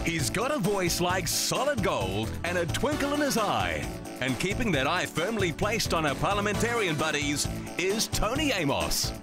He's got a voice like solid gold and a twinkle in his eye. And keeping that eye firmly placed on our parliamentarian buddies is Tony Amos.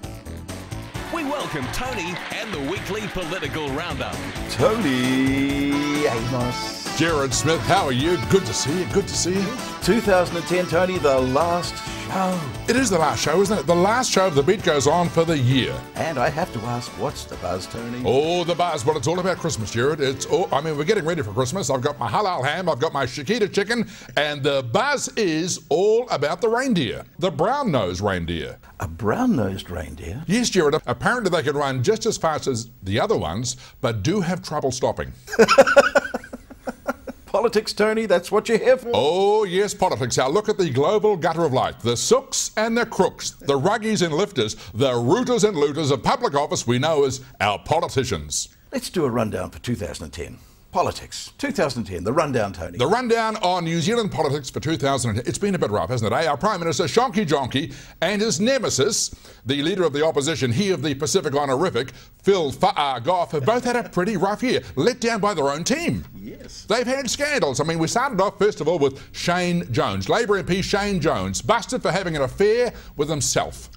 We welcome Tony and the weekly political roundup. Tony Amos. Jared Smith, how are you? Good to see you, good to see you. 2010, Tony, the last show. It is the last show, isn't it? The last show of the beat goes on for the year. And I have to ask, what's the buzz, Tony? Oh, the buzz. Well, it's all about Christmas, Jared. We're getting ready for Christmas. I've got my halal ham, I've got my Chiquita chicken, and the buzz is all about the reindeer, the brown-nosed reindeer. A brown-nosed reindeer? Yes, Jared. Apparently they can run just as fast as the other ones, but do have trouble stopping. Politics, Tony, that's what you're here for? Oh, yes, politics. Now look at the global gutter of life. The sooks and the crooks, the ruggies and lifters, the rooters and looters of public office we know as our politicians. Let's do a rundown for 2010. Politics. 2010, the rundown, Tony. The rundown on New Zealand politics for 2010. It's been a bit rough, hasn't it, eh? Our Prime Minister, Shonky Jonky, and his nemesis, the Leader of the Opposition, he of the Pacific Honorific, Phil Goff, have both had a pretty rough year, let down by their own team. Yes. They've had scandals. I mean, we started off, first of all, with Shane Jones, Labour MP Shane Jones, busted for having an affair with himself.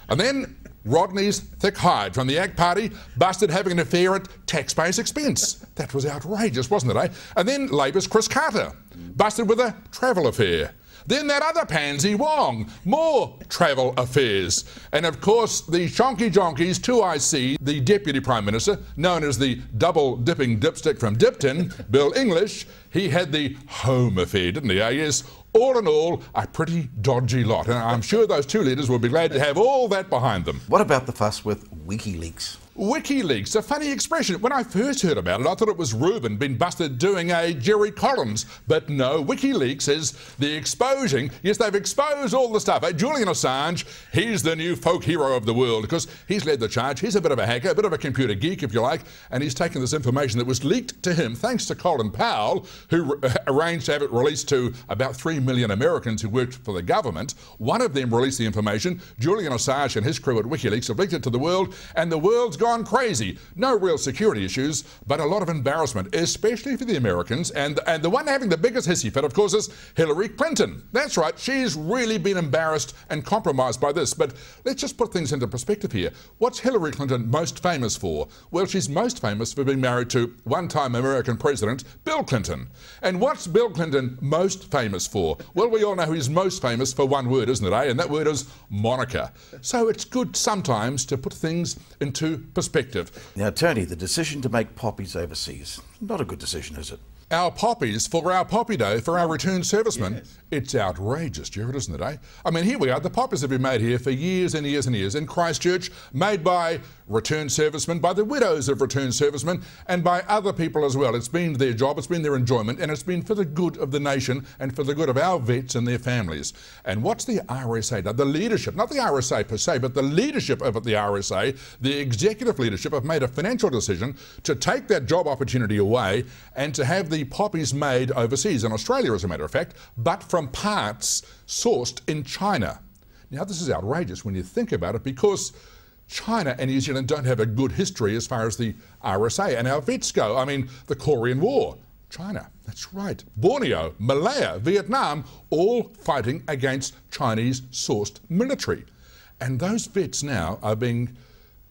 And then Rodney's thick hide from the ACT Party, busted having an affair at taxpayers' expense. That was outrageous, wasn't it, eh? And then Labour's Chris Carter, busted with a travel affair. Then that other pansy Wong, more travel affairs. And of course, the Shonky Jonkies, 2IC, the Deputy Prime Minister, known as the double-dipping dipstick from Dipton, Bill English, he had the home affair, didn't he? Yes. All in all, a pretty dodgy lot. And I'm sure those two leaders will be glad to have all that behind them. What about the fuss with WikiLeaks? WikiLeaks, a funny expression. When I first heard about it, I thought it was Reuben been busted doing a Jerry Collins. But no, WikiLeaks is the exposing. Yes, they've exposed all the stuff. Julian Assange, he's the new folk hero of the world because he's led the charge. He's a bit of a hacker, a bit of a computer geek, if you like, and he's taken this information that was leaked to him thanks to Colin Powell, who arranged to have it released to about 3 million Americans who worked for the government. One of them released the information. Julian Assange and his crew at WikiLeaks have leaked it to the world, and the world's gone crazy. No real security issues, but a lot of embarrassment, especially for the Americans. And the one having the biggest hissy fit, of course, is Hillary Clinton. That's right, she's really been embarrassed and compromised by this. But let's just put things into perspective here. What's Hillary Clinton most famous for? Well, she's most famous for being married to one-time American President Bill Clinton. And what's Bill Clinton most famous for? Well, we all know he's most famous for one word, isn't it, eh? And that word is Monica. So it's good sometimes to put things into perspective. Now, Tony, the decision to make poppies overseas, not a good decision, is it? Our poppies for our Poppy Day, for our returned servicemen, yes. It's outrageous, Jared, isn't it, eh? I mean, here we are, the poppies have been made here for years and years and years in Christchurch, made by returned servicemen, by the widows of returned servicemen, and by other people as well. It's been their job, it's been their enjoyment, and it's been for the good of the nation and for the good of our vets and their families. And what's the RSA done? The leadership, not the RSA per se, but the leadership of the RSA, the executive leadership, have made a financial decision to take that job opportunity away and to have the poppies made overseas, in Australia as a matter of fact, but from parts sourced in China. Now this is outrageous when you think about it, because China and New Zealand don't have a good history as far as the RSA and our vets go. I mean, the Korean War, China, that's right. Borneo, Malaya, Vietnam, all fighting against Chinese sourced military. And those vets now are being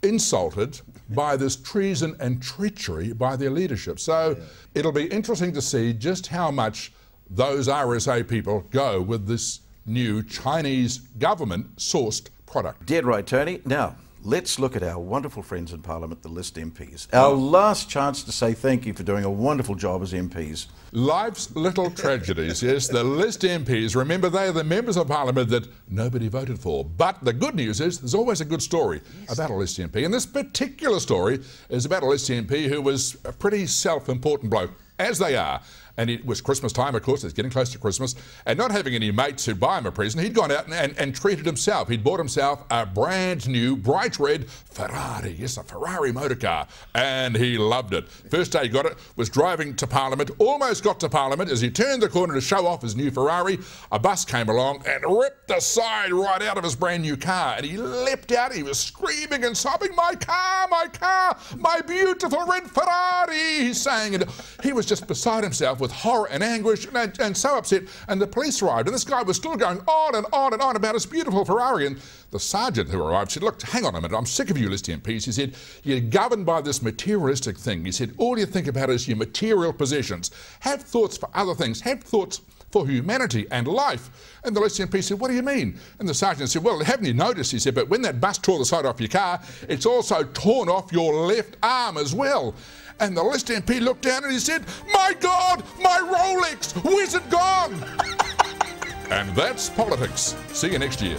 insulted by this treason and treachery by their leadership. So it'll be interesting to see just how much those RSA people go with this new Chinese government-sourced product. Dead right, Tony. Now, let's look at our wonderful friends in Parliament, the List MPs. Our last chance to say thank you for doing a wonderful job as MPs. Life's little tragedies, yes. The List MPs, remember, they are the members of Parliament that nobody voted for. But the good news is there's always a good story about a List MP. And this particular story is about a List MP who was a pretty self-important bloke, as they are. And it was Christmas time, of course, it's getting close to Christmas, and not having any mates who'd buy him a present, he'd gone out and treated himself. He'd bought himself a brand new, bright red Ferrari. Yes, a Ferrari motor car, and he loved it. First day he got it, was driving to Parliament, almost got to Parliament. As he turned the corner to show off his new Ferrari, a bus came along and ripped the side right out of his brand new car, and he leapt out. He was screaming and sobbing, my car, my beautiful red Ferrari, he's saying. And he was just beside himself with horror and anguish and so upset. And the police arrived, and this guy was still going on and on and on about his beautiful Ferrari. And the sergeant who arrived said, look, hang on a minute, I'm sick of you list MPs. He said, you're governed by this materialistic thing. He said, all you think about is your material possessions. Have thoughts for other things. Have thoughts for humanity and life. And the list MP said, what do you mean? And the sergeant said, well, haven't you noticed? He said, but when that bus tore the side off your car, it's also torn off your left arm as well. And the list MP looked down and he said, my God, my Rolex, where's it gone? And that's politics. See you next year.